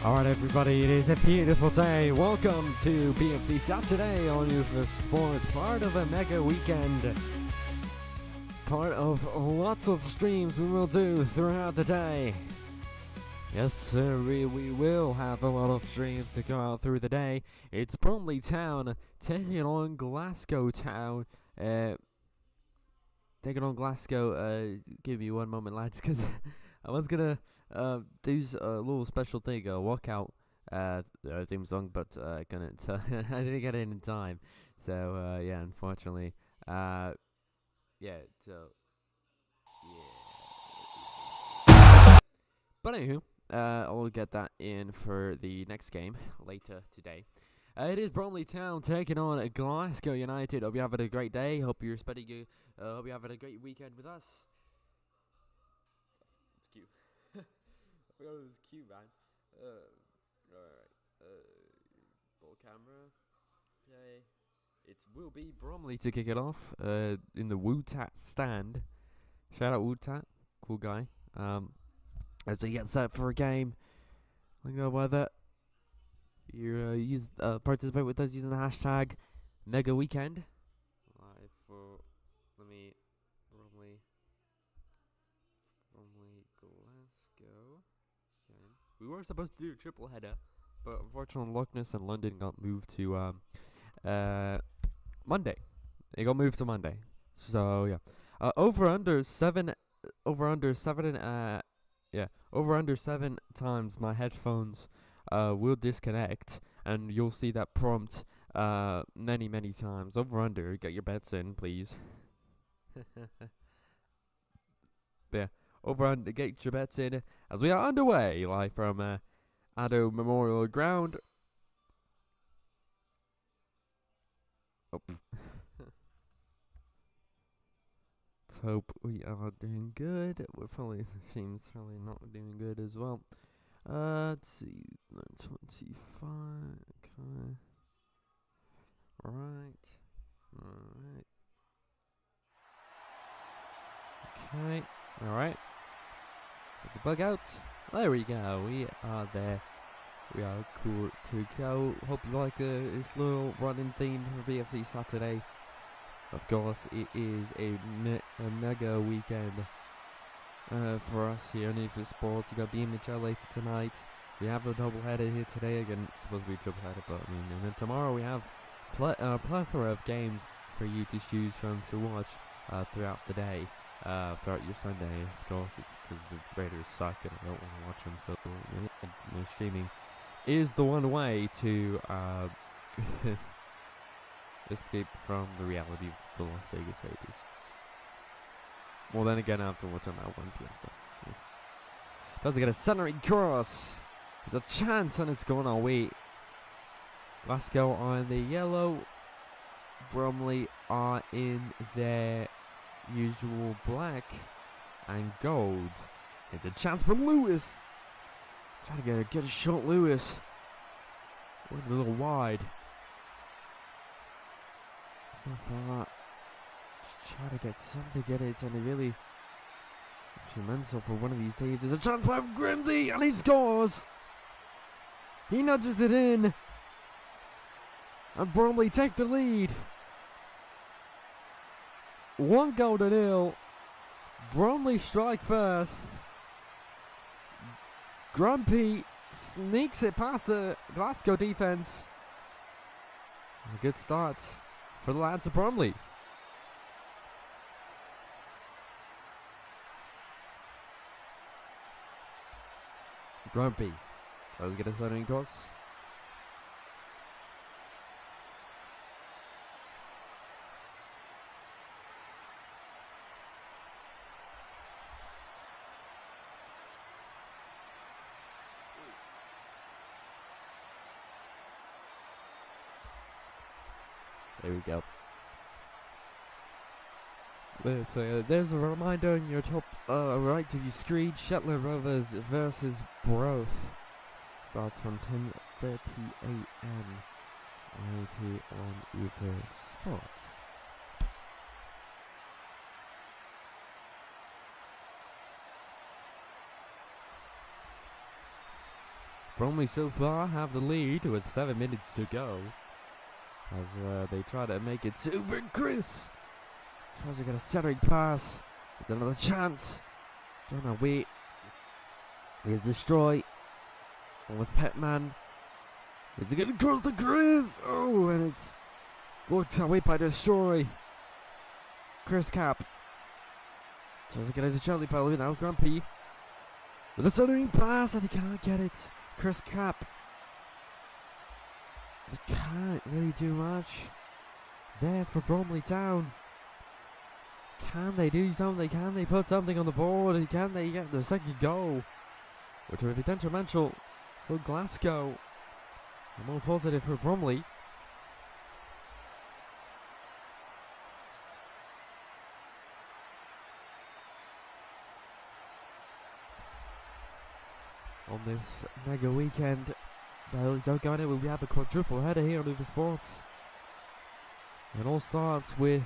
Alright everybody, it is a beautiful day. Welcome to BFC Saturday on Youth Sports, part of a mega weekend. Part of lots of streams we will do throughout the day. Yes sir, we will have a lot of streams to go out through the day. It's Bromley Town taking on Glasgow Town. Taking on Glasgow, give me one moment lads, because I was gonna do a little special thing, walkout theme song, but I couldn't. I didn't get it in time, so yeah, unfortunately, yeah. So yeah. But anywho, I'll get that in for the next game later today. It is Bromley Town taking on Glasgow United. Hope you're having a great day. Hope you're spending hope you're having a great weekend with us. It's cute. I forgot it was cute, man. Alright. Ball camera. Okay. It will be Bromley to kick it off. In the Wootat stand. Shout out Wootat. Cool guy. As he gets set for a game. Look at the weather. You participate with us using the hashtag Mega Weekend. Live for Bromley Glasgow. Okay. We were supposed to do a triple header, but unfortunately Loch and London got moved to Monday. It got moved to Monday. So yeah. Over under seven times my headphones will disconnect, and you'll see that prompt many times. Over under, get your bets in, please. Yeah, over under, get your bets in as we are underway live from Addo Memorial Ground. Oh. Let's hope we are doing good. We're probably seems probably not doing good as well. Let's see, 25. Okay. Alright. Okay. Alright. Get the bug out. There we go. We are there. We are cool to go. Hope you like this little running theme for BFC Saturday. Of course, it is a mega weekend. For us here on Youth Sports. We got BMHL later tonight. We have a double header here today. Again, it's supposed to be a triple header, but I mean, and then tomorrow we have a plethora of games for you to choose from to watch throughout the day, throughout your Sunday. Of course, it's because the Raiders suck and I don't want to watch them, so streaming is the one way to escape from the reality of the Las Vegas Raiders. Well, then again, I have to watch them at 1 p.m. So, yeah. Does get a centering cross? There's a chance, and it's going our way. Glasgow are in the yellow. Bromley are in their usual black and gold. It's a chance for Lewis. Trying to get a shot, Lewis. Went a little wide. So far. Try to get something at it, and it really tremendous for one of these saves. There's a chance for Grimley, and he scores. He nudges it in, and Bromley take the lead. 1-0. Bromley strike first. Grumpy sneaks it past the Glasgow defense. A good start for the lads of Bromley. Grumpy tries to get a sliding cross. There we go. So there's a reminder in your top right of your screen. Shetland Rovers versus Broth starts from 10:30 a.m. right here on Youth Sports. Bromley so far have the lead with 7 minutes to go. As they try to make it super. Chris tries to get a centering pass. There's another chance. Trying to wait. Here's Destroy. And with Petman. Is it getting across the Chris? Oh, and it's blocked away by Destroy. Chris Cap. Tries to get into Charlie Pelly now. Grumpy. With a centering pass and he can't get it. Chris Cap. He can't really do much there for Bromley Town. Can they do something? Can they put something on the board? Can they get the second goal? Which would be detrimental for Glasgow. And more positive for Bromley. On this mega weekend, we have a quadruple header here on Uber Sports. It all starts with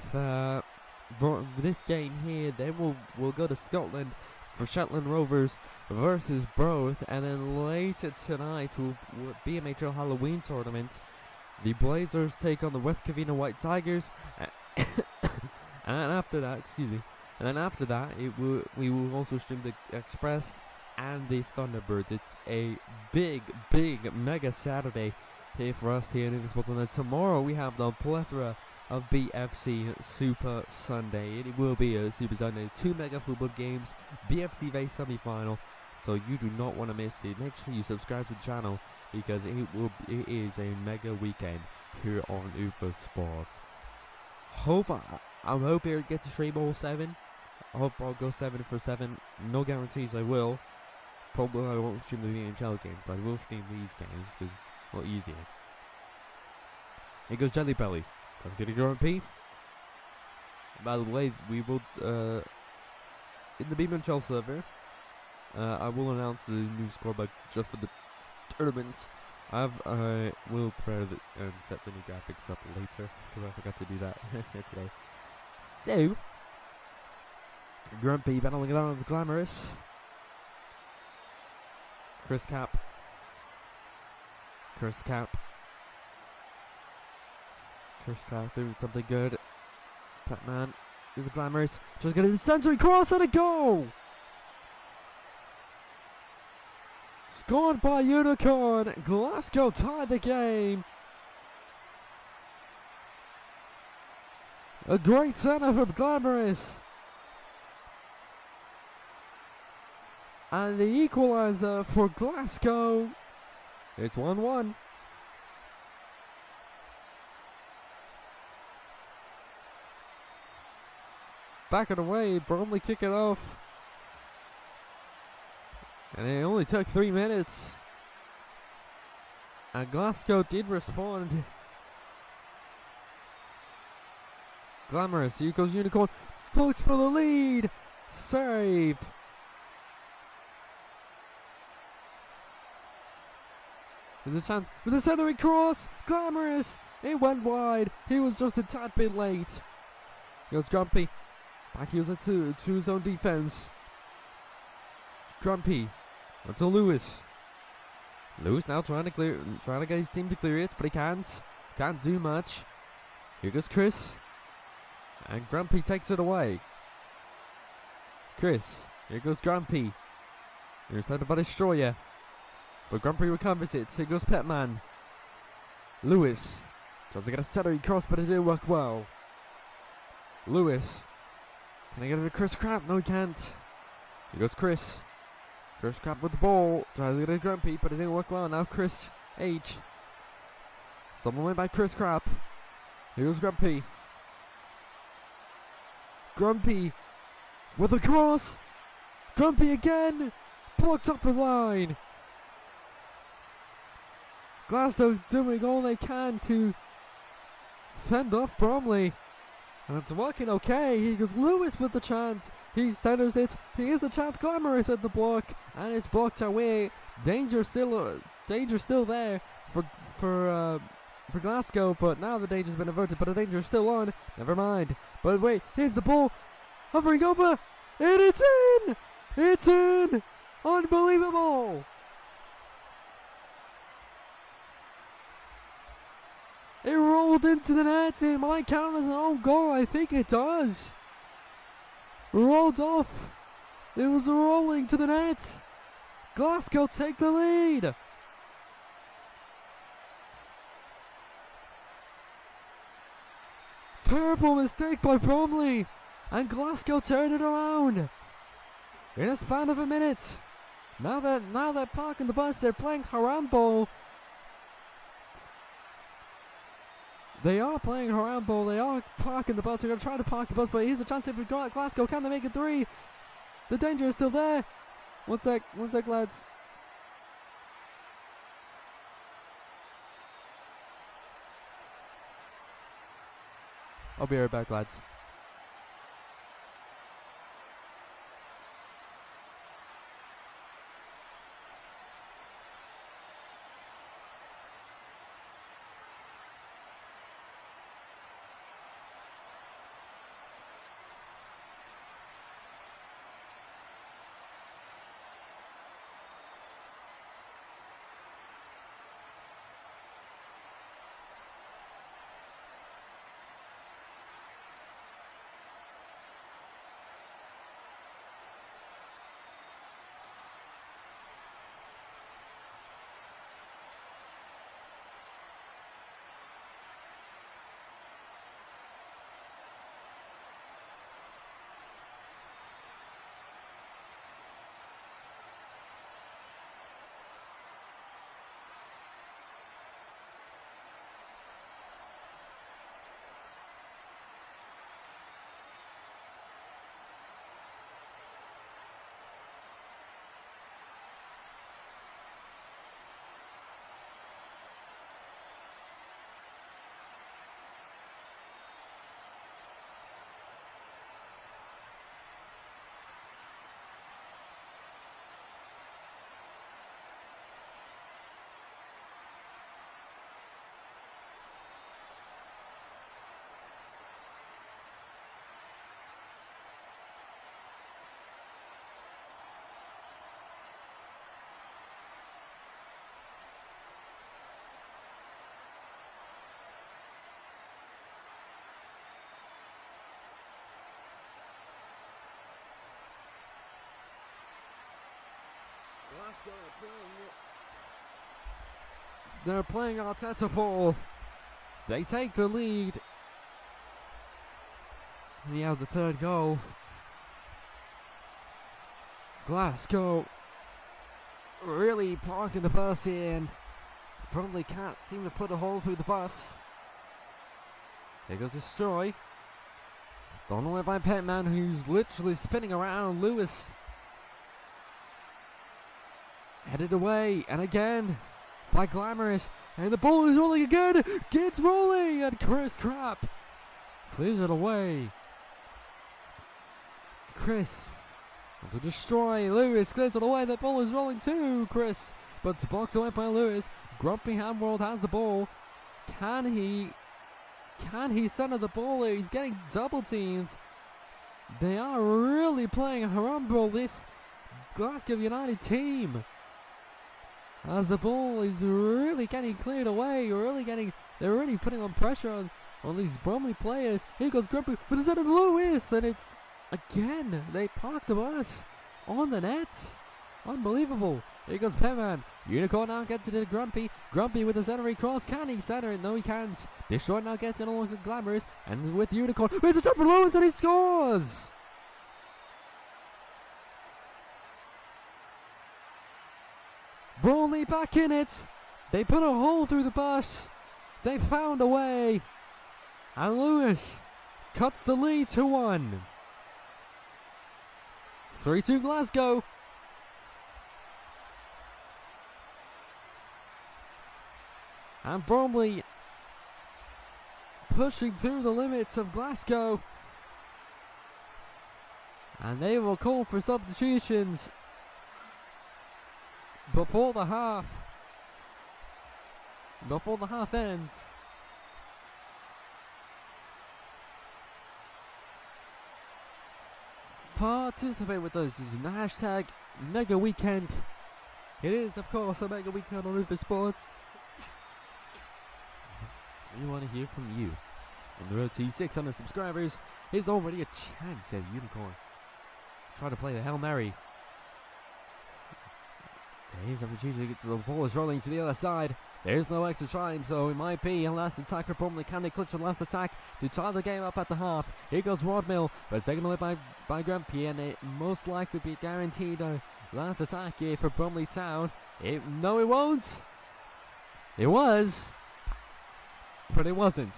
this game here. Then we'll go to Scotland for Shetland Rovers versus Broth, and then later tonight will be a major Halloween tournament. The Blazers take on the West Covina White Tigers, and then after that, we will also stream the Express and the Thunderbirds. It's a big mega Saturday here for us here in Uber and then tomorrow we have the plethora of BFC Super Sunday. It will be a Super Sunday, 2 mega football games, BFC Vase semi-final, so you do not want to miss it. Make sure you subscribe to the channel because it is a mega weekend here on Uber Sports. I'm hoping it gets a stream all 7. I hope I'll go 7 for 7. No guarantees I will. Probably I won't stream the NHL game, but I will stream these games because it's a lot easier. Here goes Jelly Belly. Did he go on P? By the way, we will in the BeamNHL server. I will announce the new scoreboard just for the tournament. I will prepare and set the new graphics up later because I forgot to do that today. So, Grumpy battling it out with Glamorous. Chris Cap doing something good. Batman is a Glamorous. Just getting the century cross and a goal! Scored by Unicorn. Glasgow tied the game. A great centre from Glamorous. And the equaliser for Glasgow. It's 1-1. Back and away, Bromley kick it off. And it only took 3 minutes. And Glasgow did respond. Glamorous, here goes Unicorn. Looks for the lead. Save. There's a chance with a centering cross. Glamorous. It went wide. He was just a tad bit late. Here's Grumpy. Back here's to his own defense. Grumpy. Until Lewis. Lewis now trying to get his team to clear it, but he can't. Can't do much. Here goes Chris. And Grumpy takes it away. Chris. Here goes Grumpy. Here's the by Destroyer. But Grumpy recovers it. Here goes Petman. Lewis. Tries to get a centering cross, but it didn't work well. Lewis. Can I get it to Chris Crap? No, he can't. Here goes Chris. Chris Crap with the ball. Tries to get it to Grumpy, but it didn't work well. Now Chris H. Someone went by Chris Crap. Here goes Grumpy. Grumpy with a cross. Grumpy again. Blocked up the line. Glasgow doing all they can to fend off Bromley. And it's working okay. He goes Lewis with the chance. He centers it. He is a chance. Glamorous at the block. And it's blocked away. Danger still there for Glasgow. But now the danger's been averted. But the danger's still on. Never mind. But wait, here's the ball. Hovering over. And it's in! It's in! Unbelievable! It rolled into the net. It might count as an own goal. I think it does. Rolled off. It was rolling to the net. Glasgow take the lead. Terrible mistake by Bromley. And Glasgow turned it around. In a span of a minute. Now they're parking the bus. They're playing Harambo. They are playing Harambo. They are parking the bus. They're going to try to park the bus. But here's a chance for Glasgow. Can they make it 3? The danger is still there. One sec, lads. I'll be right back, lads. They're playing Arteta ball. They take the lead. We have the 3rd goal. Glasgow really parking the bus in. Probably can't seem to put a hole through the bus. There goes Destroy. Thrown away by Petman, who's literally spinning around. Lewis headed away, and again by Glamorous, and the ball is rolling again. Gets rolling, and Chris Crap clears it away. Chris to Destroy. Lewis clears it away. The ball is rolling too, Chris, but it's blocked away by Lewis. Grumpy Hamworld has the ball. Can he center the ball? He's getting double teamed. They are really playing Harambo, this Glasgow United team, as the ball is really getting cleared away. They're really putting on pressure on these Bromley players. Here goes Grumpy, but it's out of Lewis, and it's again, they parked the bus on the net. Unbelievable. Here goes Petman. Unicorn now gets it to Grumpy. Grumpy with a centering cross. Can he center it? No, he can't. Destroy now gets it along with Glamorous. And with Unicorn, it's a shot for Lewis, and he scores! Bromley back in it. They put a hole through the bus. They found a way. And Lewis cuts the lead to 1. 3-2 Glasgow. And Bromley pushing through the limits of Glasgow. And they will call for substitutions before the half ends. Participate with us using the hashtag Mega Weekend. It is, of course, a Mega Weekend on Uber Sports. We want to hear from you. On the road to 600 subscribers is already a chance at Unicorn. Try to play the Hail Mary. Here's an opportunity to get the ball is rolling to the other side. There's no extra time, so it might be a last attack for Bromley. Can they clutch the last attack to tie the game up at the half? Here goes Rodmill, but taken away by Grumpy, and it most likely be guaranteed a last attack here for Bromley Town. No, it won't. It was, but it wasn't.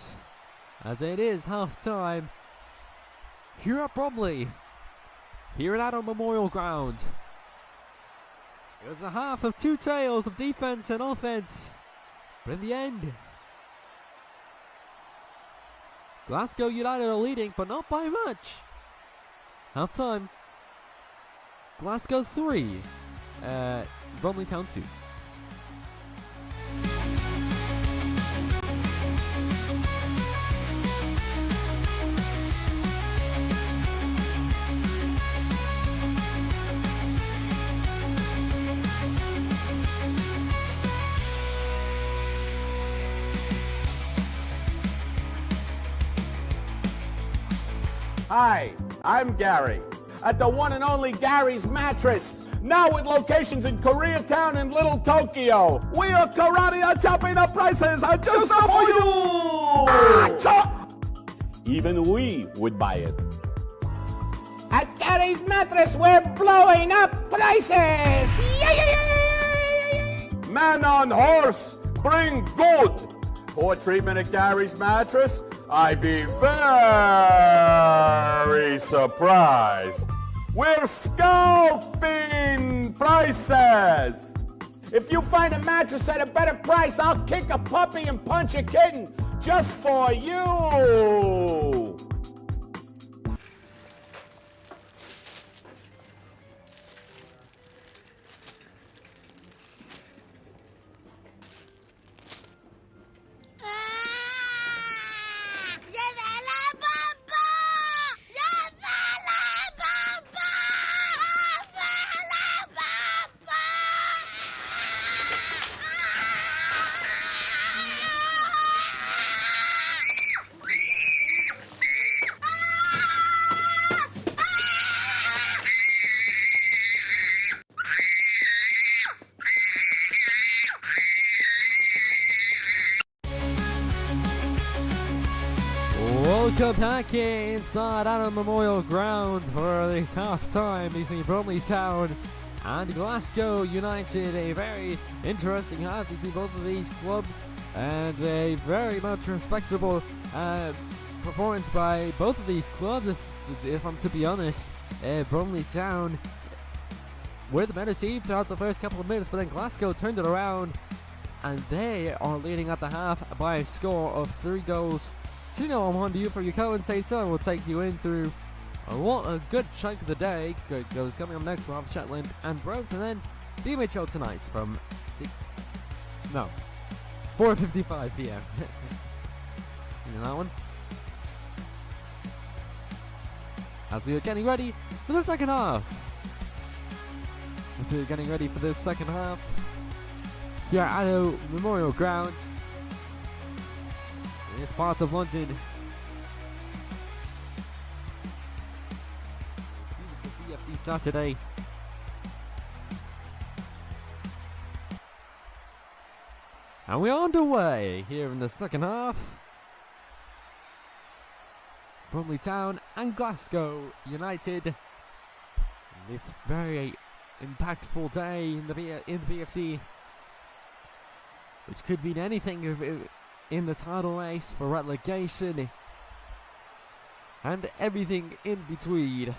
As it is half time here at Bromley, here at Adam Memorial Ground. It was a half of two tales of defense and offense, but in the end, Glasgow United are leading, but not by much. Half time, Glasgow 3, Bromley Town 2. Hi, I'm Gary at the one and only Gary's Mattress. Now with locations in Koreatown and Little Tokyo. We are karate chopping up prices just for you. Even we would buy it. At Gary's Mattress, we're blowing up prices. Man on horse, bring good. For treatment at Gary's Mattress, I'd be very surprised. We're scalping prices. If you find a mattress at a better price, I'll kick a puppy and punch a kitten just for you. Welcome back inside Adam Memorial Ground for the half time between Bromley Town and Glasgow United. A very interesting half between both of these clubs, and a very much respectable performance by both of these clubs. If I'm to be honest, Bromley Town were the better team throughout the first couple of minutes, but then Glasgow turned it around, and they are leading at the half by a score of 3 goals. 2-0 on to you for your commentator. We'll take you in through what a good chunk of the day goes coming up next. We'll have Shetland and Brentford, and then the MHL tonight from 4:55 p.m. You know that one? As we are getting ready for the second half. Here at Addo Memorial Ground. In this part of London. Beautiful BFC Saturday. And we're underway here in the second half. Bromley Town and Glasgow United. This very impactful day in the BFC, which could mean anything in the title race for relegation and everything in between.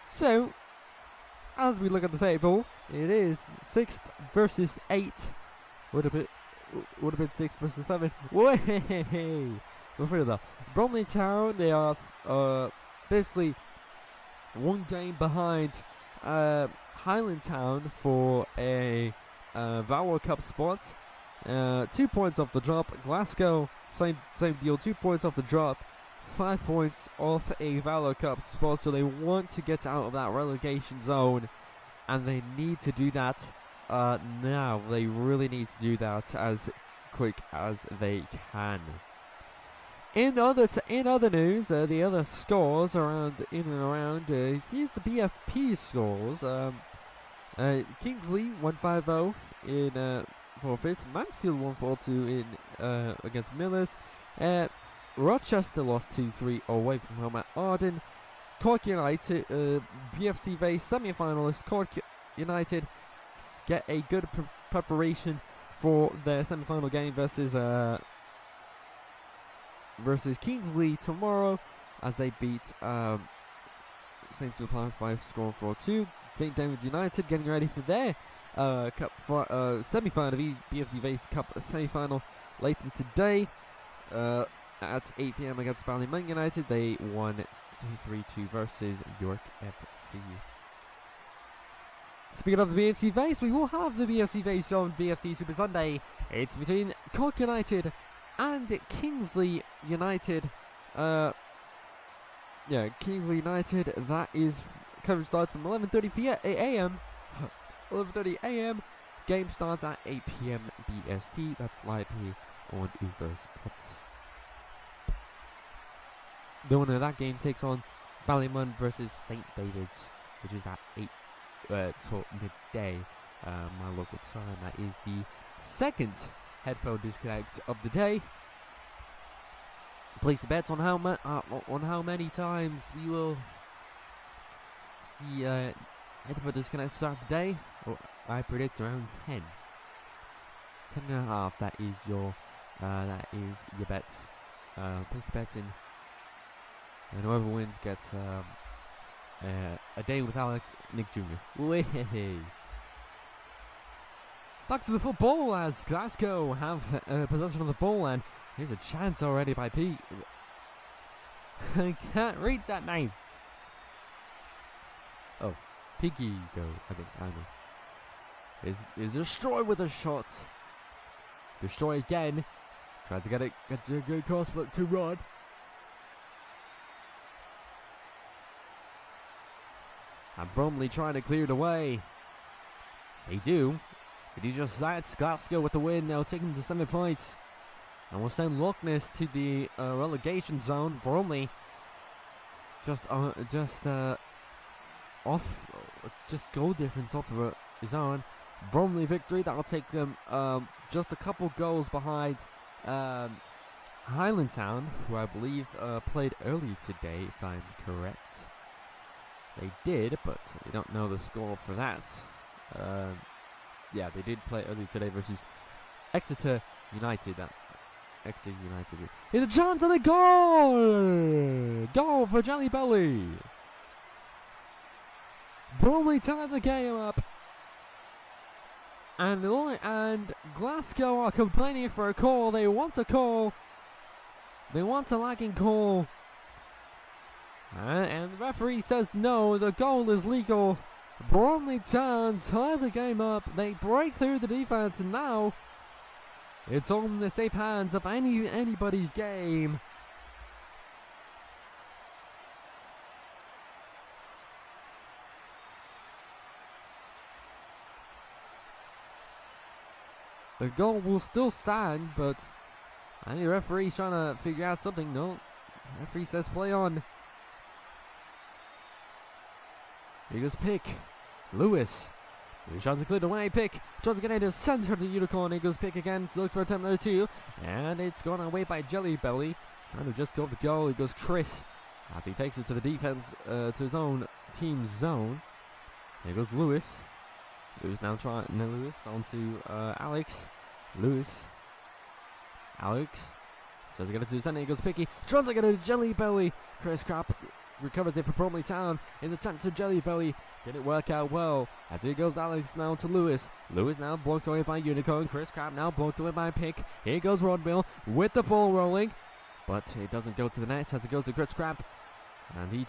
So, as we look at the table, it is 6th versus 8. Would have been 6 versus 7. Way! We're through that. Bromley Town, they are basically one game behind Highland Town for a Valor Cup spot. 2 points off the drop. Glasgow, same deal, 2 points off the drop. 5 points off a Valor Cup spot, so they want to get out of that relegation zone, and they need to do that now. They really need to do that as quick as they can. In other news, the other scores around in and around. Here's the BFP scores. Kingsley 150 in forfeit. Mansfield 142 in against Millers. Rochester lost 2-3 away from home at Arden. Cork United, BFC Vase semi-finalists. Cork United get a good preparation for their semi-final game versus Kingsley tomorrow, as they beat St. Stephen's 5 score 4-2. St. David's United getting ready for their cup semi-final of BFC Vase Cup semi-final later today at 8 p.m. against Ballymun United. They won 2-3-2 versus York FC. Speaking of the BFC Vase, we will have the BFC Vase on BFC Super Sunday. It's between Cork United and Kingsley United. Kingsley United. That is coverage starts from 11:30 a.m. 11:30 a.m. Game starts at 8 p.m. BST. That's live here on Uber Sports. The winner of that game takes on Ballymun versus St. David's, which is at 8 till midday, my local time. That is the second headphone disconnect of the day. Place the bets on how many times we will see headphone disconnects throughout the day. I predict around 10. 10.5. That is your bets. Place the bets in, and whoever wins gets a day with Alex Nick Jr. Way. Back to the football as Glasgow have possession of the ball, and here's a chance already by Pete. I can't read that name. Oh, Piggy Go. I know. Is destroyed with a shot. Destroy again. Tries to get a good cross, but to Rod. And Bromley trying to clear it away. They do. But he just sats Glasgow with the win, now taking the 7 points. And will send Loch Ness to the relegation zone. Bromley just goal difference off of his own. Bromley victory, that'll take them just a couple goals behind Highland Town, who I believe played earlier today, if I'm correct. They did, but we don't know the score for that. Yeah, they did play earlier today versus Exeter United. Exeter United. Here's a chance and a goal! Goal for Jelly Belly. Bromley tied the game up. And Glasgow are complaining for a call. They want a call. They want a lagging call. And the referee says no, the goal is legal. Bromley Town tie the game up. They break through the defense, and now it's on the safe hands of anybody's game. The goal will still stand, but I think the referee's trying to figure out something. No, the referee says play on. Here goes Pick. Lewis. He tries to clear the way. Pick tries to get into the center of the Unicorn. Here goes Pick again. Looks for attempt number 2. And it's gone away by Jelly Belly. Trying to just go for the goal. Here goes Chris as he takes it to the defense, to his own team zone. Here goes Lewis. Lewis now trying. No, Lewis onto Alex. Lewis. Alex. Tries to get it to the center. Here goes Picky. Tries to get it to Jelly Belly. Chris Crap recovers it for Bromley Town. Here's a chance to Jelly Belly. Didn't work out well. As here goes Alex now to Lewis. Lewis now blocked away by Unicorn. Chris Crab now blocked away by Pick. Here goes Rodmill with the ball rolling. But it doesn't go to the net as it goes to Chris Crab. And he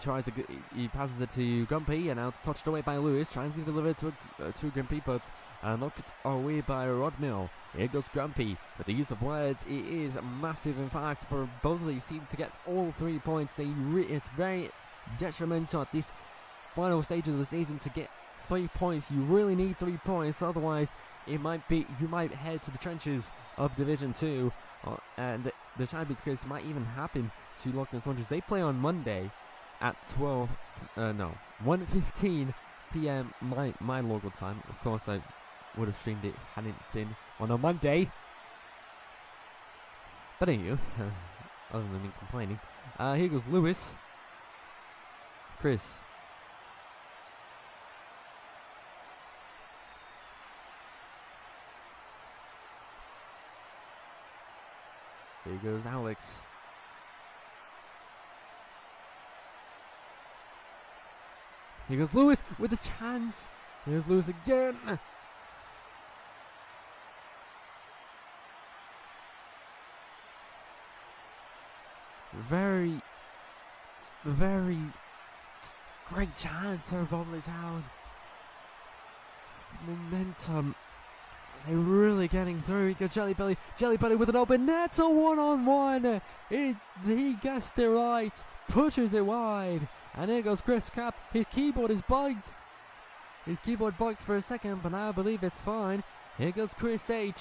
passes it to Grumpy, and now it's touched away by Lewis. Trying to deliver it to Grumpy, but knocked away by Rodmill. Here goes Grumpy. With the use of words, it is massive, in fact, for both of these teams to get all 3 points. It's very detrimental at this final stage of the season to get 3 points. You really need 3 points, otherwise you might head to the trenches of Division 2, and the Champions Cup might even happen to Lockdown Soldiers. They play on Monday at 1:15 p.m. my local time. Of course, I would have streamed it hadn't been on a Monday. But anyway, other than me complaining, here goes Lewis. Chris. Here goes Alex. Here goes Lewis with a chance. Here's Lewis again. Very great chance for Bromley Town. Momentum. They're really getting through. He goes Jelly Belly with an open net. It's a 1-on-1. He guessed it right. Pushes it wide. And here goes Chris Cap. His keyboard is bugged. His keyboard bugged for a second, but now I believe it's fine. Here goes Chris H.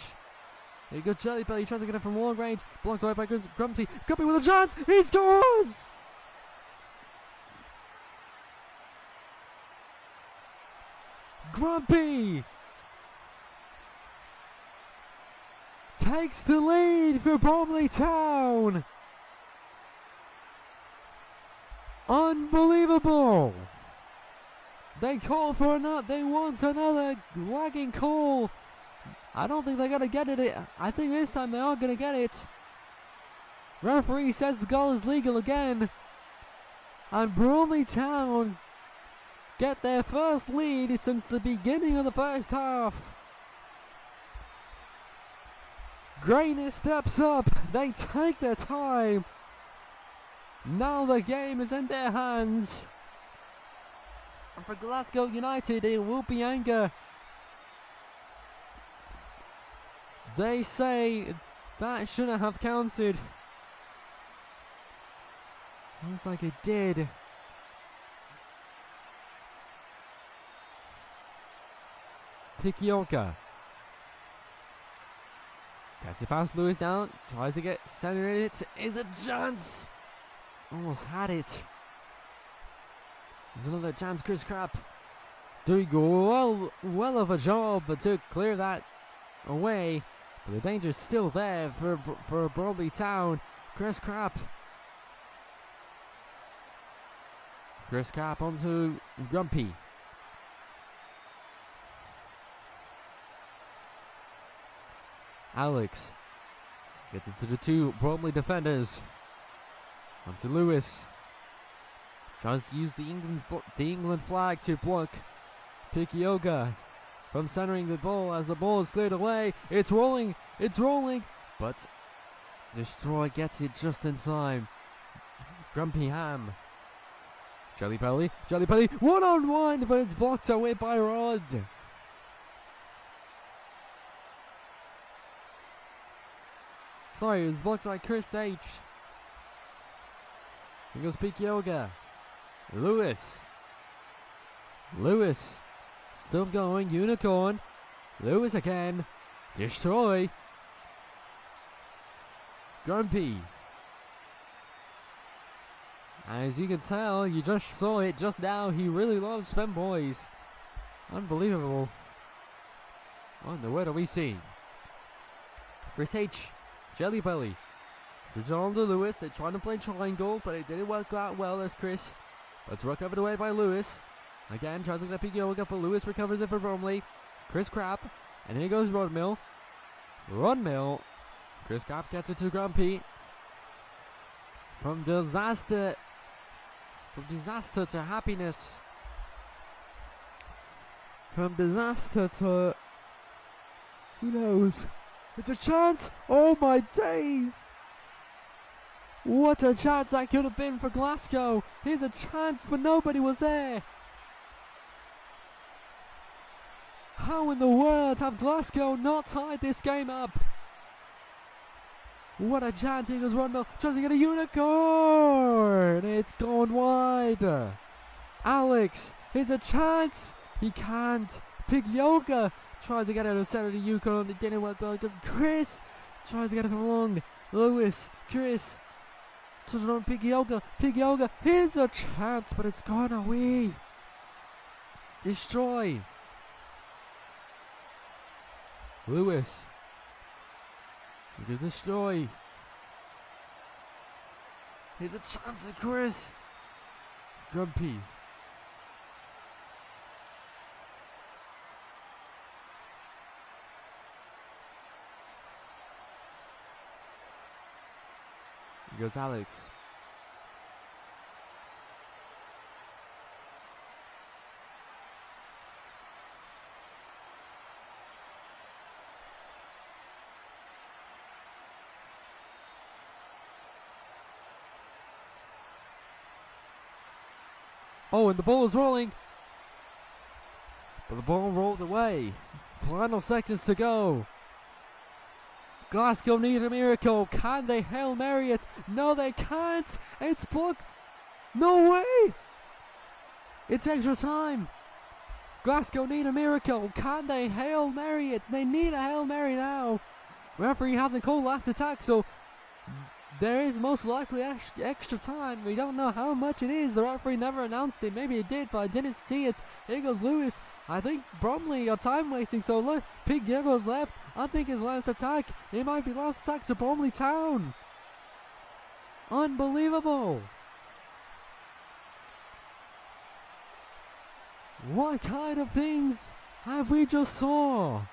Here goes Jelly Belly. Tries to get it from long range. Blocked away by Grumpy. Grumpy with a chance. He scores! Grumpy takes the lead for Bromley Town. Unbelievable! They call for they want another lagging call. I don't think they're gonna get it. I think this time they are gonna get it. Referee says the goal is legal again. And Bromley Town get their first lead since the beginning of the first half. Greatness steps up. They take their time. Now the game is in their hands. And for Glasgow United, it will be anger. They say that shouldn't have counted. Looks like it did. Pikioka gets it past Lewis down, tries to get centered. It is a chance. Almost had it. There's another chance. Chris Crap doing well of a job to clear that away, but the danger's still there for Bromley Town. Chris Crap onto Grumpy. Alex gets it to the two Bromley defenders. Onto Lewis. Tries to use the England flag to block Pikioka from centering the ball as the ball is cleared away. It's rolling, but Destroy gets it just in time. Grumpy Ham. Jelly Belly, 1-on-1, but it's blocked away by Rod. Sorry, it was blocked by Chris H. Here goes Pikioka. Lewis. Still going. Unicorn. Lewis again. Destroy. Grumpy. As you can tell, you just saw it just now. He really loves femboys. Unbelievable. What in the world are we seeing? Chris H. Jelly Belly. John to Lewis. They're trying to play triangle, but it didn't work out well as Chris. But it's recovered away by Lewis. Again, tries to get a Pikioka, but Lewis recovers it for Bromley. Chris Crap. And here goes Rodmill. Chris Crap gets it to Grumpy. From disaster to happiness. From disaster to... who knows? It's a chance! Oh my days! What a chance that could have been for Glasgow! Here's a chance, but nobody was there! How in the world have Glasgow not tied this game up? What a chance! Here goes Rodmill, trying to get a unicorn! It's gone wide! Alex, here's a chance! He can't. Big Yoga tries to get out of the center of the Yukon. It didn't work well because Chris tries to get it from long. Lewis, Chris, touching on Big Yoga. Big Yoga, here's a chance, but it's gone away. Destroy. Lewis. He can destroy. Here's a chance at Chris. Grumpy. Here goes Alex. Oh, and the ball is rolling. But the ball rolled away. Final seconds to go. Glasgow need a miracle. Can they Hail Mary it? No, they can't. It's blocked. No way. It's extra time. Glasgow need a miracle. Can they Hail Mary it? They need a Hail Mary now. Referee hasn't called last attack, so there is most likely extra time. We don't know how much it is. The referee never announced it. Maybe it did, but I didn't see it. Here goes Lewis. I think Bromley are time wasting, so look, Pig goes left. I think his last attack. It might be last attack to Bromley Town. Unbelievable. What kind of things have we just saw?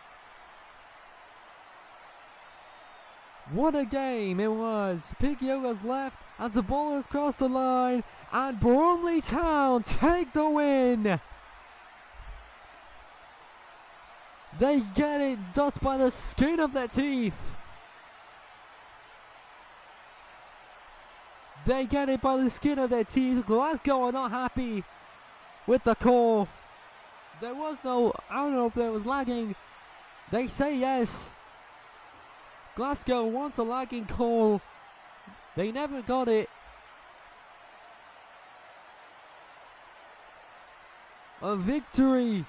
What a game it was. Pig Yoga's left as the ball has crossed the line, and Bromley Town take the win. They get it just by the skin of their teeth. They get it by the skin of their teeth. Glasgow are not happy with the call. There was no, I don't know if there was lagging. They say yes. Glasgow wants a lagging call. They never got it. A victory.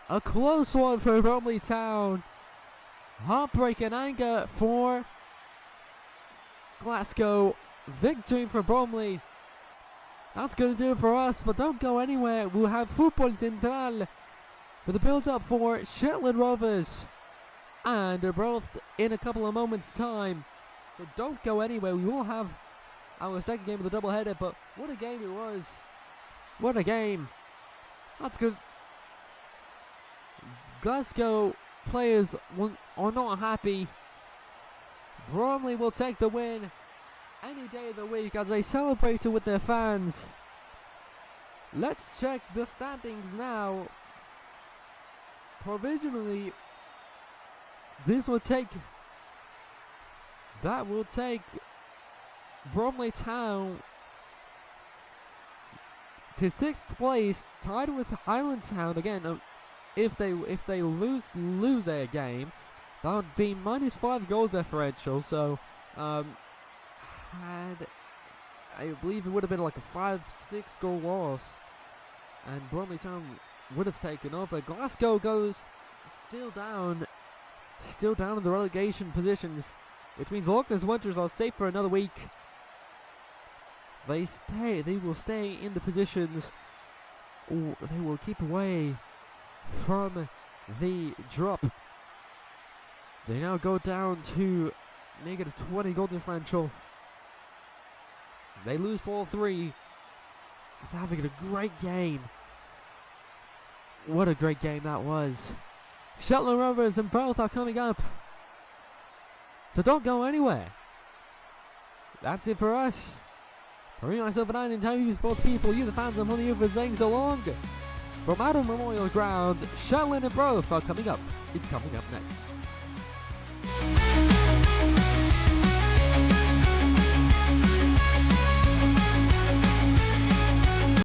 A close one for Bromley Town. Heartbreak and anger for Glasgow. Victory for Bromley. That's going to do it for us, but don't go anywhere. We'll have Football Central for the build-up for Shetland Rovers and both in a couple of moments' time. So don't go anywhere. We will have our second game of the double-header, but what a game it was. What a game. That's good. Glasgow players are not happy. Bromley will take the win any day of the week as they celebrate it with their fans. Let's check the standings now. Provisionally, that will take Bromley Town to 6th place, tied with Highland Town again. If they lose their game, that would be -5 goal differential. So, I believe it would have been like a 5-6 goal loss, and Bromley Town would have taken over. Glasgow goes still down in the relegation positions, which means Loch Ness Wanderers are safe for another week. They will stay in the positions, or they will keep away from the drop. They now go down to -20 goal differential. They lose 4-3 after having a great game. What a great game that was. Shetland Rovers and both are coming up, so don't go anywhere. That's it for us. For me, myself, and I, and you sports people, you the fans, I'm on you for saying so long. From Adam Memorial Ground, Shetland and both are coming up. It's coming up next.